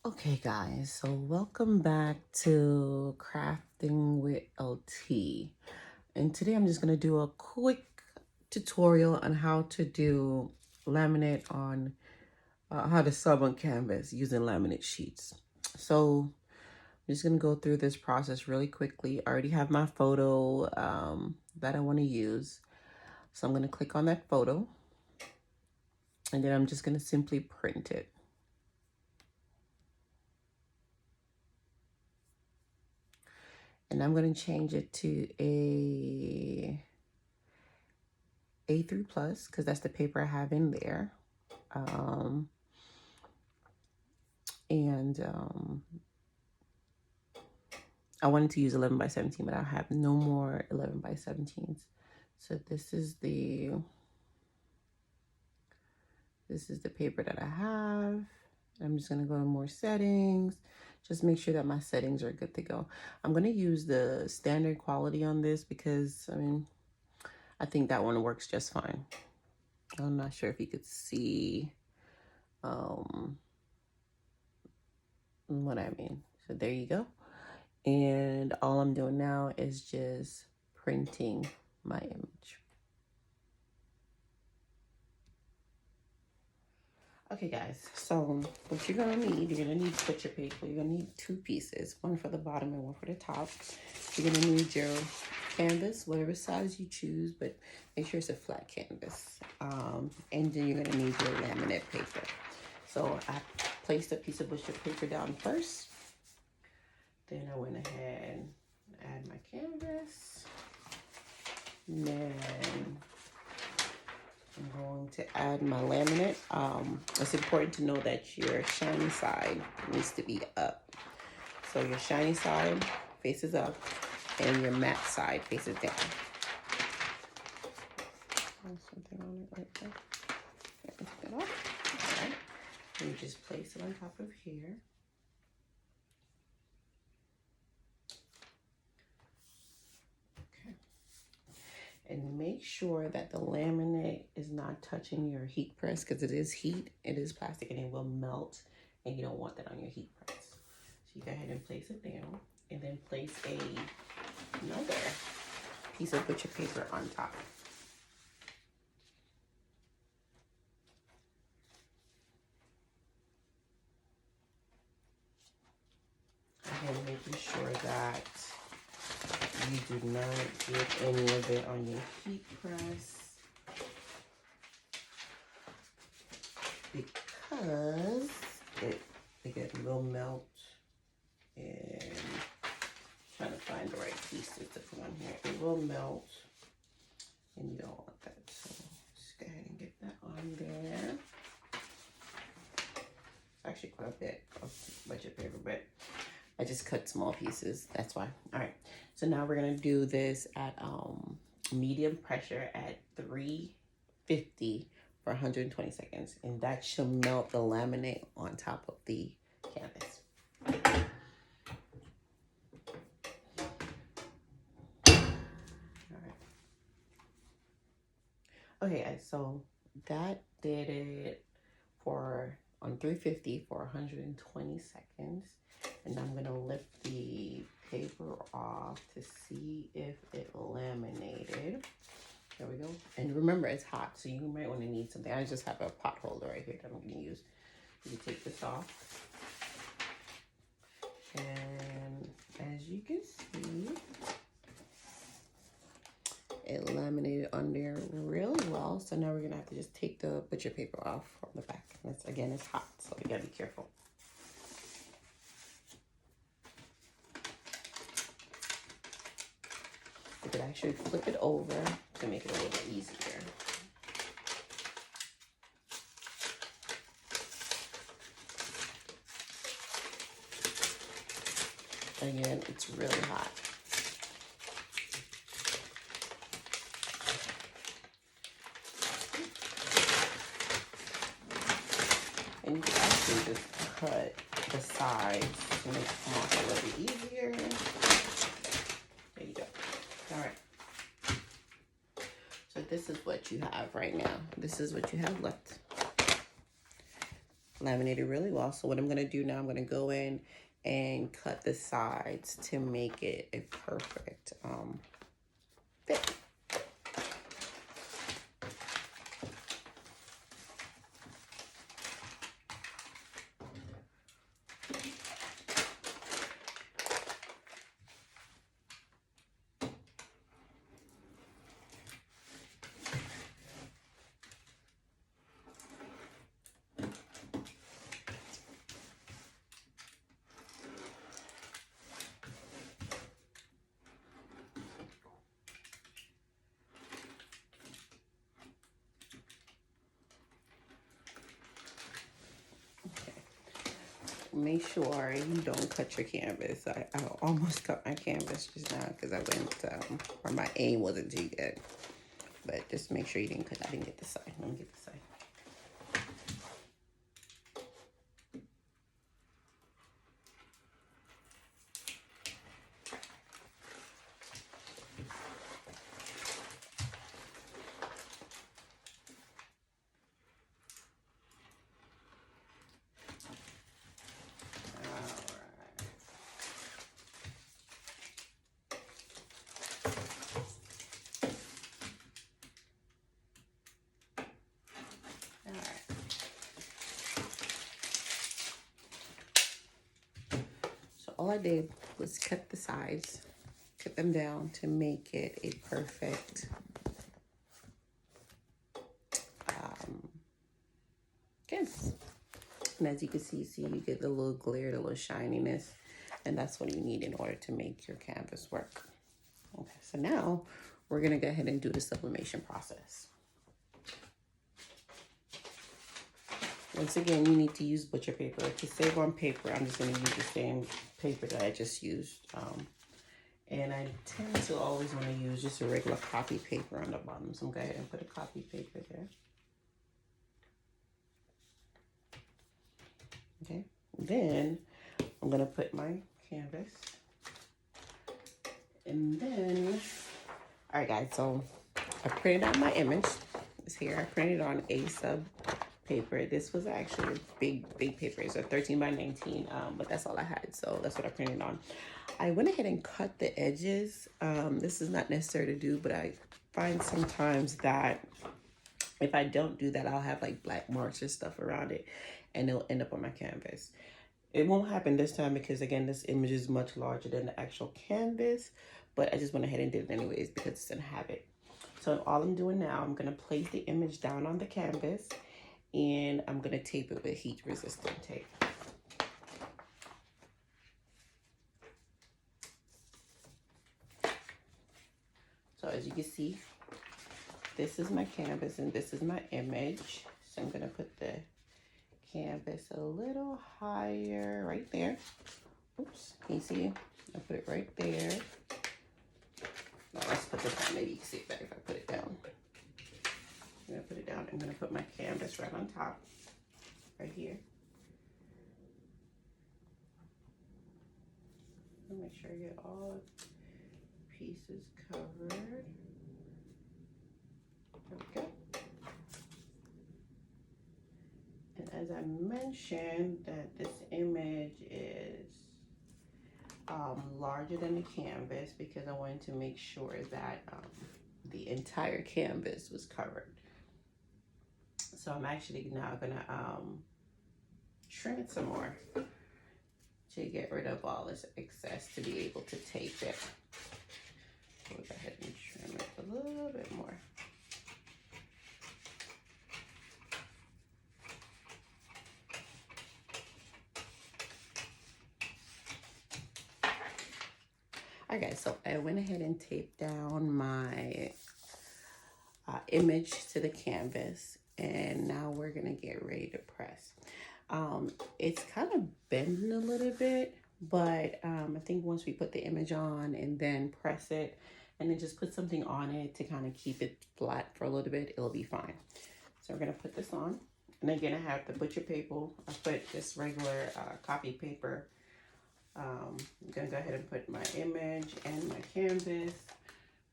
Okay guys, so welcome back to Crafting with LT. And today I'm just going to do a quick tutorial on how to do laminate on how to sub on canvas using laminate sheets. So I'm just going to go through this process really quickly. I already have my photo that I want to use. So I'm going to click on that photo and then I'm just going to simply print it. And I'm going to change it to a A3 plus because that's the paper I have in there. I wanted to use 11 by 17, but I have no more 11 by 17s. So this is the paper that I have. I'm just going to go to more settings. Just make sure that my settings are good to go. I'm going to use the standard quality on this because, I think that one works just fine. I'm not sure if you could see what I mean. So there you go. And all I'm doing now is just printing my image. Okay guys, so what you're gonna need butcher paper. You're gonna need two pieces, one for the bottom and one for the top. You're gonna need your canvas, whatever size you choose, but make sure it's a flat canvas. And then you're gonna need your laminate paper. So I placed a piece of butcher paper down first. Then I went ahead and add my canvas. And then I'm going to add my laminate. It's important to know that your shiny side needs to be up. So your shiny side faces up and your matte side faces down. There's something on it right there. Okay, let's get that off. All right. And you just place it on top of here. And make sure that the laminate is not touching your heat press because it is heat, it is plastic, and it will melt, and you don't want that on your heat press. So you go ahead and place it down, and then place another piece of butcher paper on top. Again, making sure that you do not get any of it on your heat press because it will melt. And trying to find the right pieces to put on here. It will melt and you don't want that. So just go ahead and get that on there. It's actually quite a bit of budget paper, but I just cut small pieces. That's why. All right. So now we're going to do this at medium pressure at 350 for 120 seconds. And that should melt the laminate on top of the canvas. All right. Okay, guys. So that did it on 350 for 120 seconds. And I'm going to lift the paper off to see if it laminated. There we go. And remember, it's hot, so you might want to need something. I just have a pot holder right here that I'm going to use. You take this off. And as you can see, it laminated on there really well. So now we're going to have to just take the butcher paper off from the back. And again, it's hot, so you got to be careful. You could actually flip it over to make it a little bit easier. Again, it's really hot. And you can actually just cut the sides to make it come off a little bit easier. There you go. All right. So this is what you have right now. This is what you have left. laminated really well. So what I'm going to do now, I'm going to go in and cut the sides to make it a perfect fit. Make sure you don't cut your canvas. I almost cut my canvas just now because I went, or my aim wasn't too good. But just make sure you didn't cut. I didn't get the side. Let me get the side. All I did was cut the sides, cut them down to make it a perfect canvas. And as you can see, you get the little glare, the little shininess, and that's what you need in order to make your canvas work. Okay, so now we're gonna go ahead and do the sublimation process. Once again, you need to use butcher paper. To save on paper, I'm just going to use the same paper that I just used. And I tend to always want to use just a regular copy paper on the bottom. So I'm going to go ahead and put a copy paper there. Okay. Then I'm going to put my canvas. And then, all right, guys. So I printed out my image. It's here. I printed on ASUB paper. This was actually a big paper. It's a 13 by 19, but that's all I had, so that's what I printed on. I went ahead and cut the edges. This is not necessary to do, but I find sometimes that if I don't do that, I'll have like black marks or stuff around it, and it'll end up on my canvas. It won't happen this time because, again, this image is much larger than the actual canvas, but I just went ahead and did it anyways because it's in habit. So all I'm doing now, I'm going to place the image down on the canvas, and I'm going to tape it with heat resistant tape. So as you can see, this is my canvas and this is my image. So I'm going to put the canvas a little higher right there. Oops, can you see? I'll put it right there. Now let's put this down. Maybe you can see it better if I put it down. I'm going to put it down. I'm going to put my canvas right on top, right here. I'll make sure I get all pieces covered. There we go. And as I mentioned, that this image is larger than the canvas because I wanted to make sure that the entire canvas was covered. So I'm actually now gonna trim it some more to get rid of all this excess to be able to tape it. We'll go ahead and trim it a little bit more. Okay, so I went ahead and taped down my image to the canvas, and now we're gonna get ready to press. It's kind of bending a little bit, but I think once we put the image on and then press it and then just put something on it to kind of keep it flat for a little bit, it'll be fine. So we're gonna put this on, and again I have the butcher paper. I put this regular copy paper. I'm gonna go ahead and put my image and my canvas.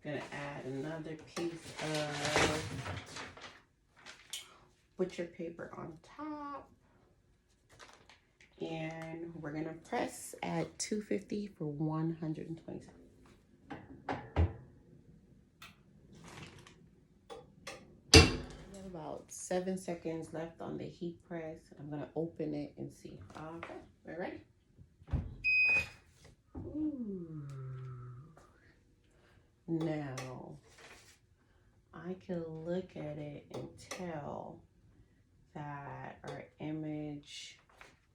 I'm gonna add another piece of butcher paper on top. And we're gonna press at 250 for 120 seconds. We have about 7 seconds left on the heat press. I'm gonna open it and see. Okay, we're ready. Ooh. Now, I can look at it and tell that our image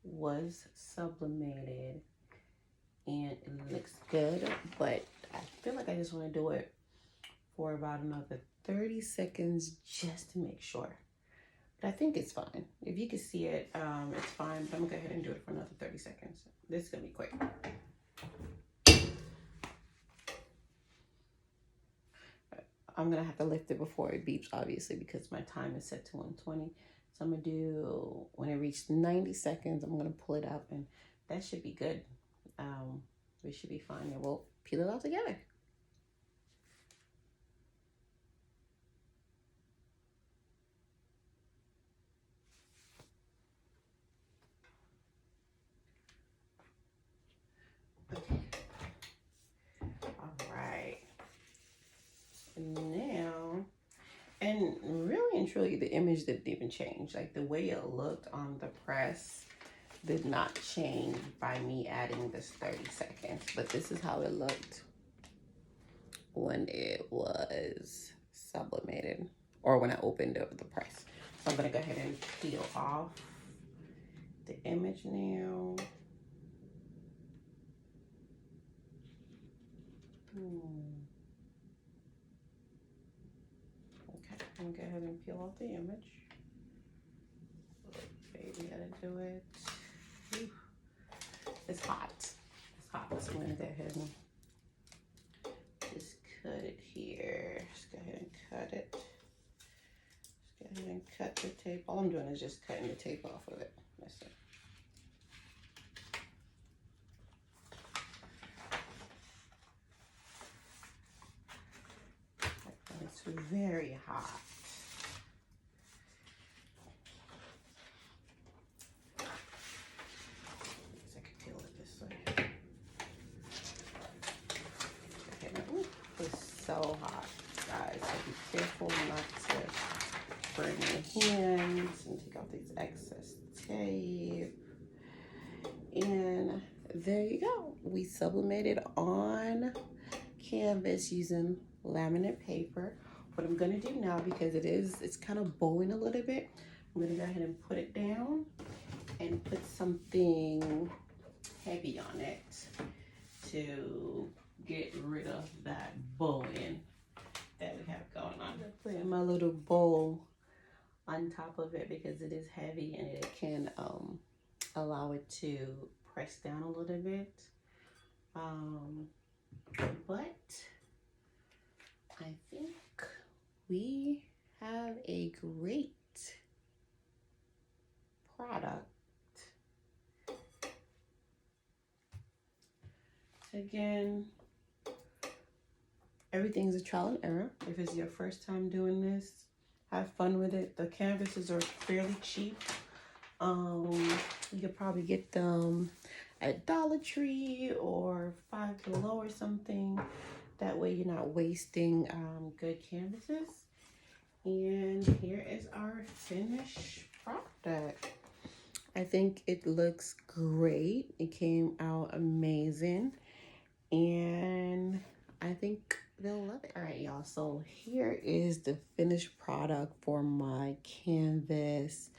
was sublimated and it looks good, but I feel like I just want to do it for about another 30 seconds just to make sure. But I think it's fine. If you can see it, it's fine, but I'm gonna go ahead and do it for another 30 seconds. This is gonna be quick. I'm gonna have to lift it before it beeps, obviously, because my time is set to 120. So I'm gonna do, when it reaches 90 seconds, I'm gonna pull it up and that should be good. We should be fine and we'll peel it all together. Okay. All right. Now, and really and truly, the image didn't even change. Like the way it looked on the press did not change by me adding this 30 seconds, but this is how it looked when it was sublimated or when I opened up the press. So I'm gonna go ahead and peel off the image now. Okay, I'm gonna go ahead and peel off the image. Baby, how to do it. Ooh. It's hot. It's hot. So I'm gonna go ahead and just cut it here. Just go ahead and cut it. Just go ahead and cut the tape. All I'm doing is just cutting the tape off of it. That's it. And it's very hot. So hot, guys, so be careful not to burn your hands and take off these excess tape. And there you go. We sublimated on canvas using laminate paper. What I'm gonna do now, because it's kind of bowing a little bit, I'm gonna go ahead and put it down and put something heavy on it to get rid of that bowing that we have going on. I'm putting my little bowl on top of it because it is heavy and it can allow it to press down a little bit. But I think we have a great product. Again, everything's a trial and error. If it's your first time doing this, have fun with it. The canvases are fairly cheap. You could probably get them at Dollar Tree or Five Below or something. That way you're not wasting good canvases. And here is our finished product. I think it looks great. It came out amazing. And I think they'll love it. All right, y'all, so here is the finished product for my canvas.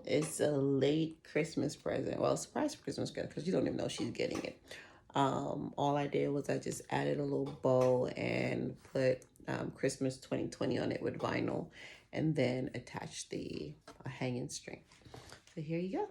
It's a late Christmas present. Well, surprise Christmas present, because you don't even know she's getting it. All I did was I just added a little bow and put Christmas 2020 on it with vinyl, and then attached the hanging string. So here you go.